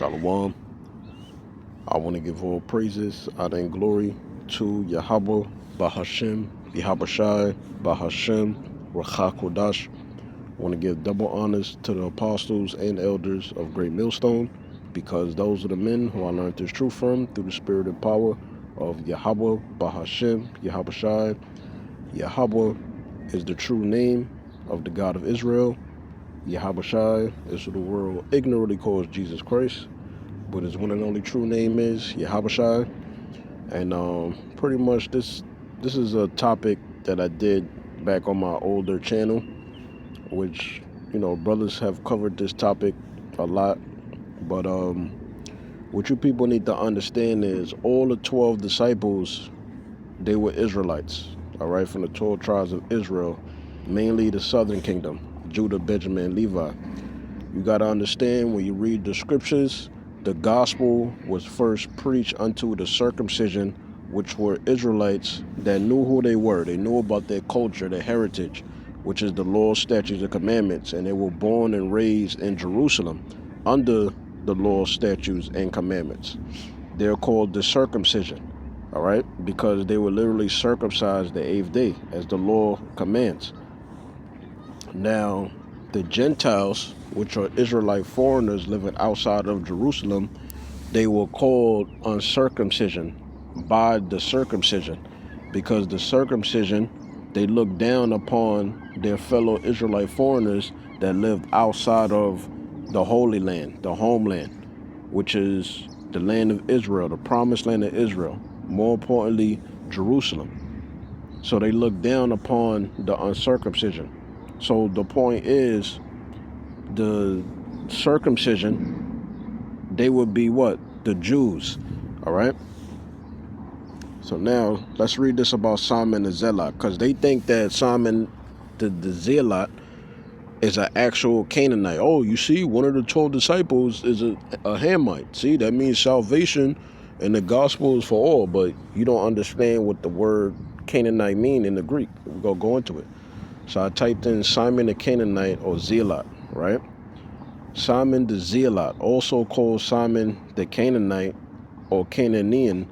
Shalom. I want to give all praises, honor, and glory to Yahweh, Bahashem, Yahabashai, Bahashem, Rachakodash. I want to give double honors to the apostles and elders of Great Millstone, because those are the men who I learned this truth from through the spirit and power of Yahweh, Bahashem, Yahabashai. Yahweh is the true name of the God of Israel. Yahabashai is who the world ignorantly calls Jesus Christ, but his one and only true name is Yahabashai. And pretty much this is a topic that I did back on my older channel, which, you know, brothers have covered this topic a lot. But what you people need to understand is all the 12 disciples, they were Israelites, all right, from the 12 tribes of Israel, mainly the southern kingdom, Judah, Benjamin, and Levi. You got to understand, when you read the scriptures, the gospel was first preached unto the circumcision, which were Israelites that knew who they were. They knew about their culture, their heritage, which is the law, statutes, and commandments. And they were born and raised in Jerusalem under the law, statutes, and commandments. They're called the circumcision, all right, because they were literally circumcised the 8th day, as the law commands. Now, the Gentiles, which are Israelite foreigners living outside of Jerusalem, they were called uncircumcision by the circumcision, because the circumcision, they looked down upon their fellow Israelite foreigners that lived outside of the Holy Land, the homeland, which is the land of Israel, the promised land of Israel, more importantly, Jerusalem. So they looked down upon the uncircumcision. So the point is, the circumcision, they would be what? The Jews, all right? So now, let's read this about Simon the Zealot, because they think that Simon the Zealot is an actual Canaanite. Oh, you see, one of the 12 disciples is a Hamite. See, that means salvation and the gospel is for all, but you don't understand what the word Canaanite mean in the Greek. We're going to go into it. So I typed in Simon the Canaanite, or Zealot, right? Simon the Zealot, also called Simon the Canaanite or Canaanian,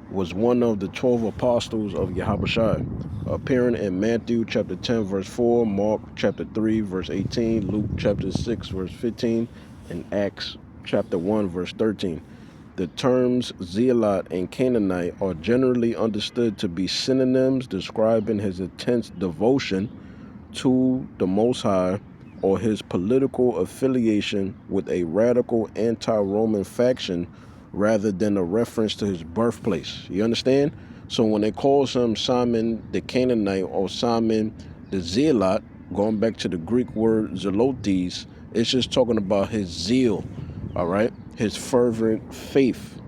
was one of the 12 apostles of Yahabashai, appearing in Matthew chapter 10 verse 4, Mark chapter 3 verse 18, Luke chapter 6 verse 15, and Acts chapter 1 verse 13. The terms Zealot and Canaanite are generally understood to be synonyms describing his intense devotion to the Most High, or his political affiliation with a radical anti-Roman faction, rather than a reference to his birthplace. You understand? So when they call him Simon the Canaanite or Simon the Zealot, going back to the Greek word Zelotes, it's just talking about his zeal, all right? His fervent faith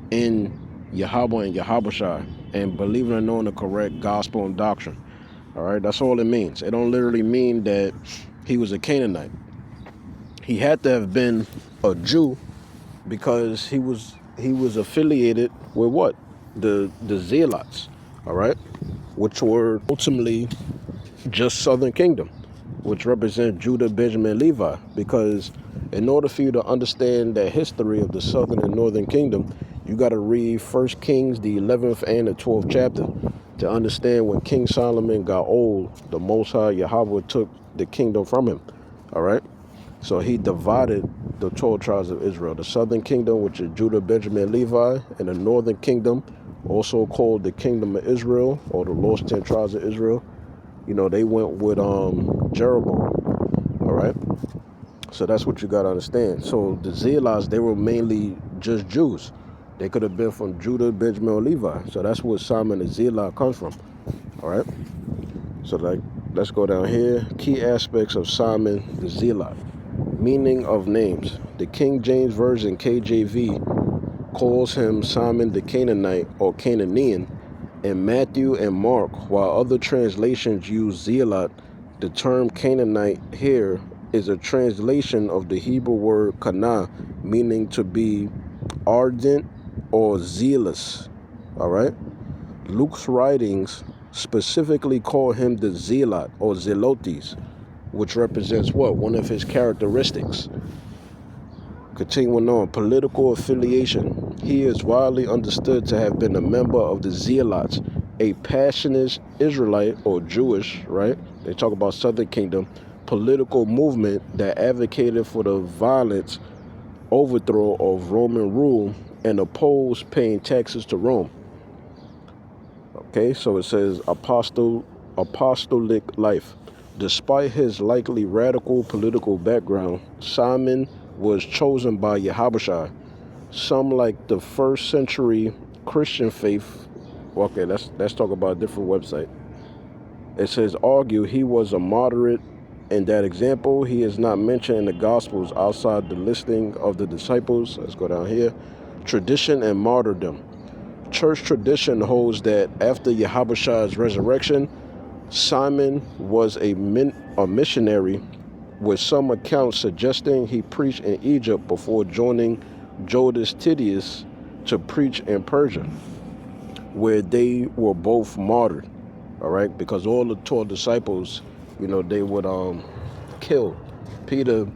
in Yahweh and Yahabashai, and believing and knowing the correct gospel and doctrine. All right, that's all it means. It don't literally mean that he was a Canaanite. He had to have been a Jew, because he was affiliated with what? The Zealots, all right, which were ultimately just Southern Kingdom, which represent Judah, Benjamin, and Levi. Because in order for you to understand the history of the Southern and Northern Kingdom, you got to read 1 Kings, the 11th and the 12th chapter, to understand when King Solomon got old, the Most High Yahweh took the kingdom from him, all right? So he divided the 12 tribes of Israel, the southern kingdom, which is Judah, Benjamin, and Levi, and the northern kingdom, also called the kingdom of Israel, or the lost 10 tribes of Israel. You know, they went with Jeroboam, all right? So that's what you got to understand. So the Zealots, they were mainly just Jews. They could have been from Judah, Benjamin, or Levi. So that's where Simon the Zealot comes from, all right? So let's go down here. Key aspects of Simon the Zealot. Meaning of names. The King James Version, KJV, calls him Simon the Canaanite or Canaanian. In Matthew and Mark, while other translations use Zealot, the term Canaanite here is a translation of the Hebrew word kana, meaning to be ardent or zealous, all right? Luke's writings specifically call him the Zealot or Zelotes, which represents what? One of his characteristics. Continuing on, political affiliation. He is widely understood to have been a member of the Zealots, a passionate Israelite or Jewish, right? They talk about Southern Kingdom, political movement that advocated for the violent overthrow of Roman rule and opposed paying taxes to Rome. Okay, so it says apostolic life. Despite his likely radical political background, Simon was chosen by Yahushua. Some, like the first century Christian faith, okay, let's talk about a different website. It says, argue he was a moderate. In that example, he is not mentioned in the Gospels outside the listing of the disciples. Let's go down here. Tradition and martyrdom. Church tradition holds that after Yahushua's resurrection, Simon was a missionary, with some accounts suggesting he preached in Egypt before joining Judas Titius to preach in Persia, where they were both martyred. All right, because all the 12 disciples, you know, they would kill. Peter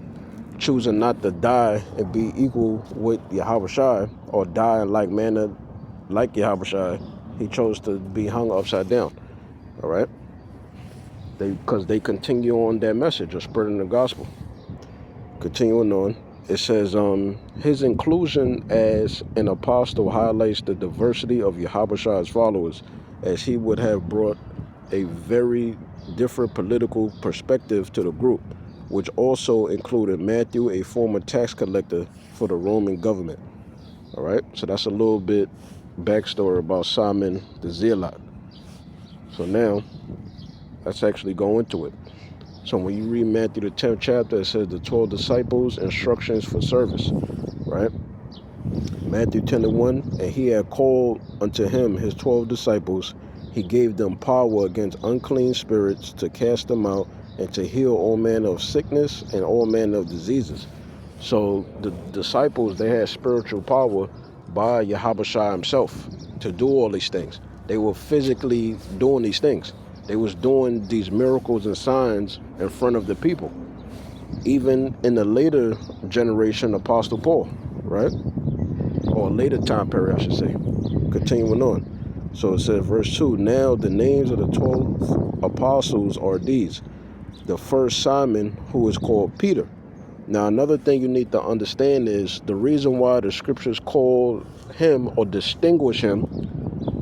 choosing not to die and be equal with Yahushua or die in like manner like Yahushua, he chose to be hung upside down. All right, because they continue on that message of spreading the gospel. Continuing on, it says his inclusion as an apostle highlights the diversity of Yahushua's followers, as he would have brought a very different political perspective to the group, which also included Matthew, a former tax collector for the Roman government. All right, so that's a little bit backstory about Simon the Zealot. So now let's actually go into it. So when you read Matthew the 10th chapter, it says the 12 disciples, instructions for service, right? Matthew 10:1, and he had called unto him his 12 disciples. He gave them power against unclean spirits to cast them out and to heal all manner of sickness and all manner of diseases. So the disciples, they had spiritual power by Yahushua himself to do all these things. They were physically doing these things. They was doing these miracles and signs in front of the people. Even in the later generation, Apostle Paul, right? Or later time period, I should say. Continuing on. So it says, verse 2, now the names of the 12 apostles are these. The first, Simon, who is called Peter. Now, another thing you need to understand is the reason why the scriptures call him or distinguish him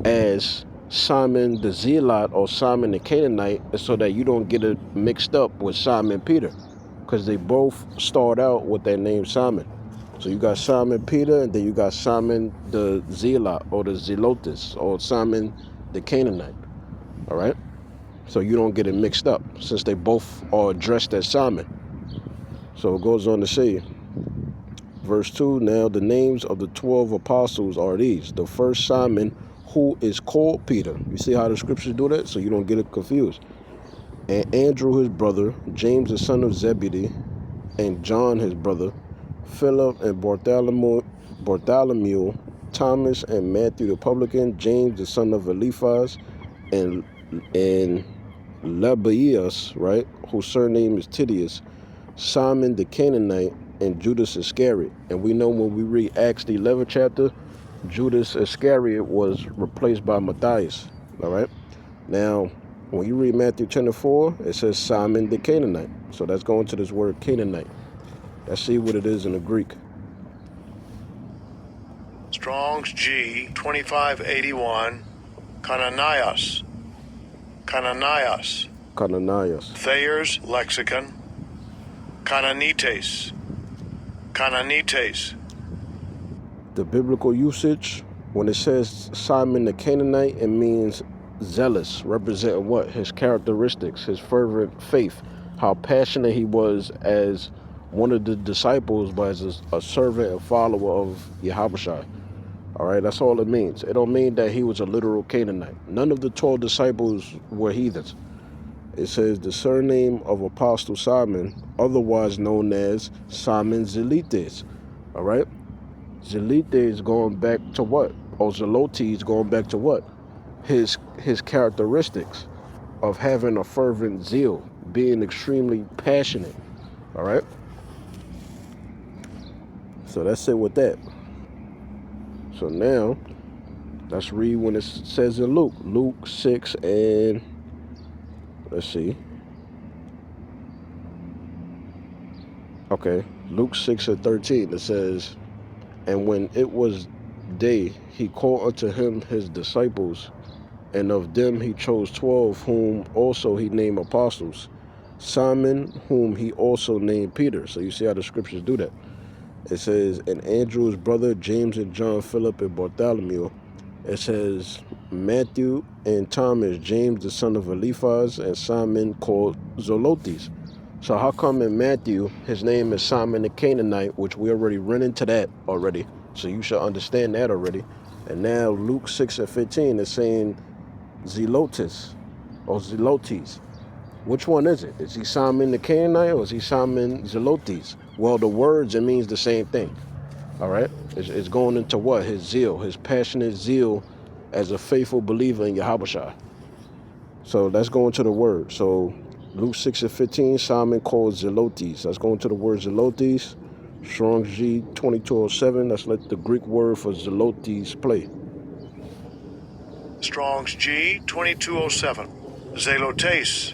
as Simon the Zealot or Simon the Canaanite is so that you don't get it mixed up with Simon Peter, because they both start out with that name Simon. So you got Simon Peter, and then you got Simon the Zealot or the Zelotes or Simon the Canaanite. All right? So you don't get it mixed up, since they both are addressed as Simon. So it goes on to say, verse 2, now the names of the 12 apostles are these. The first, Simon, who is called Peter. You see how the scriptures do that? So you don't get it confused. And Andrew his brother, James the son of Zebedee, and John his brother, Philip and Bartholomew, Thomas and Matthew the publican, James the son of Eliphaz, and Lebbaeus, right, whose surname is Titius, Simon the Canaanite, and Judas Iscariot. And we know when we read Acts the 11th chapter, Judas Iscariot was replaced by Matthias. All right. Now, when you read Matthew 10:4, it says Simon the Canaanite. So that's going to this word Canaanite. Let's see what it is in the Greek. Strong's G 2581, Cananias. Thayer's lexicon, Canaanites. The biblical usage, when it says Simon the Canaanite, it means zealous, representing what? His characteristics, his fervent faith, how passionate he was as one of the disciples, but as a servant and follower of Yahushua. All right, that's all it means. It don't mean that he was a literal Canaanite. None of the 12 disciples were heathens. It says the surname of Apostle Simon, otherwise known as Simon Zelotes. All right, Zelotes going back to what? Or Zelotes going back to what? His characteristics of having a fervent zeal, being extremely passionate. All right. So that's it with that. So now, let's read when it says in Luke. Luke 6 and, let's see. Okay, Luke 6 and 13, it says, and when it was day, he called unto him his disciples, and of them he chose 12, whom also he named apostles. Simon, whom he also named Peter. So you see how the scriptures do that. It says, and Andrew's brother, James and John, Philip and Bartholomew. It says, Matthew and Thomas, James the son of Eliphaz, and Simon called Zelotes. So how come in Matthew, his name is Simon the Canaanite, which we already run into that already. So you should understand that already. And now Luke 6 and 15 is saying Zelotes or Zelotes. Which one is it? Is he Simon the Canaanite or is he Simon Zelotes? Well, the words, it means the same thing. All right? It's going into what? His zeal, his passionate zeal as a faithful believer in Yahushua. So let's go into the word. So Luke 6 and 15, Simon called Zelotes. Let's go into the word Zelotes. Strong's G 2207. Let's let the Greek word for Zelotes play. Strong's G 2207. Zelotes.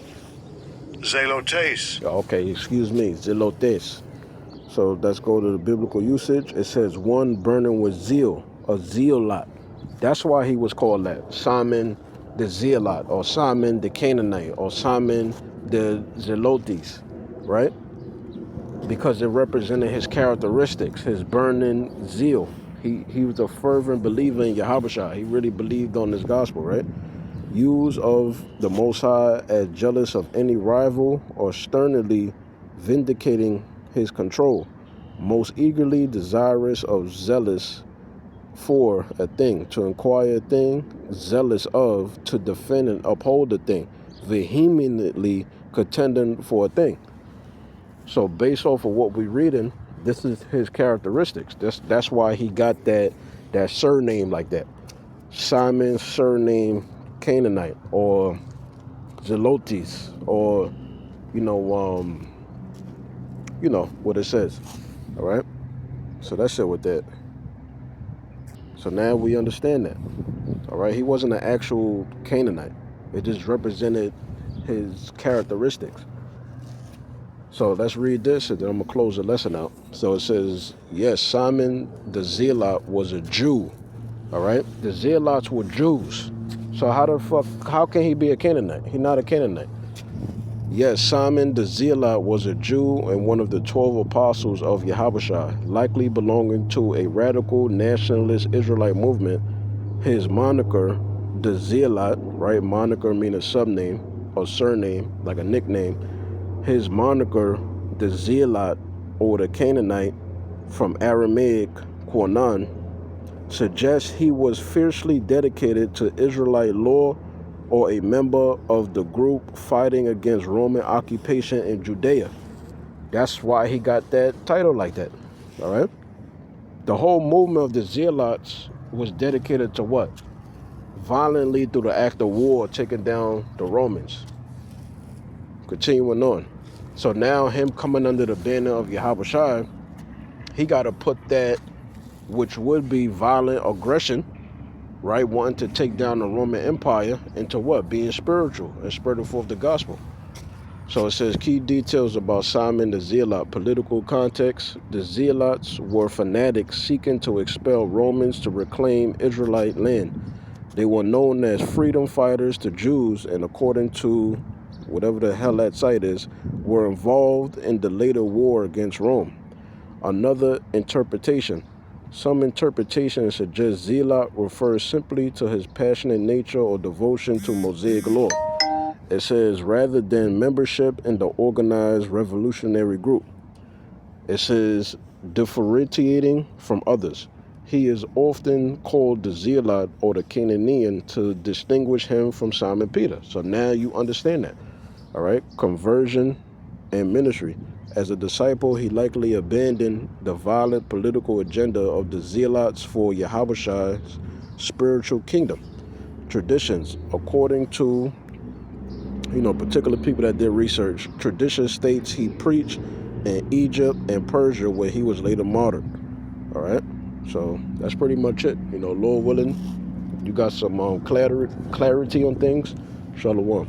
Zelotes. Okay, excuse me, Zelotes. So let's go to the biblical usage. It says one burning with zeal, a zealot. That's why he was called that. Simon the Zealot, or Simon the Canaanite, or Simon the Zelotes, right? Because it represented his characteristics, his burning zeal. He was a fervent believer in Yahushua. He really believed on this gospel, right? Used of the Most High as jealous of any rival or sternly vindicating his control, most eagerly desirous of zealous for a thing, to inquire a thing, zealous of, to defend and uphold a thing, vehemently contending for a thing. So based off of what we're reading, this is his characteristics. That's why he got that surname like that. Simon surname Canaanite, or Zelotes, or you know what it says. All right. So that's it with that. So now we understand that. All right. He wasn't an actual Canaanite. It just represented his characteristics. So let's read this, and then I'm going to close the lesson out. So it says, yes, Simon the Zealot was a Jew. All right? The Zealots were Jews. So how can he be a Canaanite? He's not a Canaanite. Yes, Simon the Zealot was a Jew and one of the 12 apostles of Yahushua, likely belonging to a radical nationalist Israelite movement. His moniker, the Zealot, right? Moniker means a subname or surname, like a nickname. His moniker, the Zealot, or the Canaanite, from Aramaic, Quanan, suggests he was fiercely dedicated to Israelite law or a member of the group fighting against Roman occupation in Judea. That's why he got that title like that, all right? The whole movement of the Zealots was dedicated to what? Violently through the act of war, taking down the Romans. Continuing on. So now him coming under the banner of Yahushua, he got to put that, which would be violent aggression, right? Wanting to take down the Roman Empire, into what? Being spiritual and spreading forth the gospel. So it says key details about Simon the Zealot. Political context. The Zealots were fanatics seeking to expel Romans to reclaim Israelite land. They were known as freedom fighters to Jews, and according to whatever the hell that site is, were involved in the later war against Rome. Another interpretation. Some interpretations suggest Zealot refers simply to his passionate nature or devotion to Mosaic law. It says rather than membership in the organized revolutionary group. It says differentiating from others. He is often called the Zealot or the Canaanian to distinguish him from Simon Peter. So now you understand that. All right, conversion and ministry. As a disciple, he likely abandoned the violent political agenda of the Zealots for Yahushua's spiritual kingdom. Traditions, according to, particular people that did research, tradition states he preached in Egypt and Persia, where he was later martyred. All right. So that's pretty much it. Lord willing, you got some clarity on things. Shalom.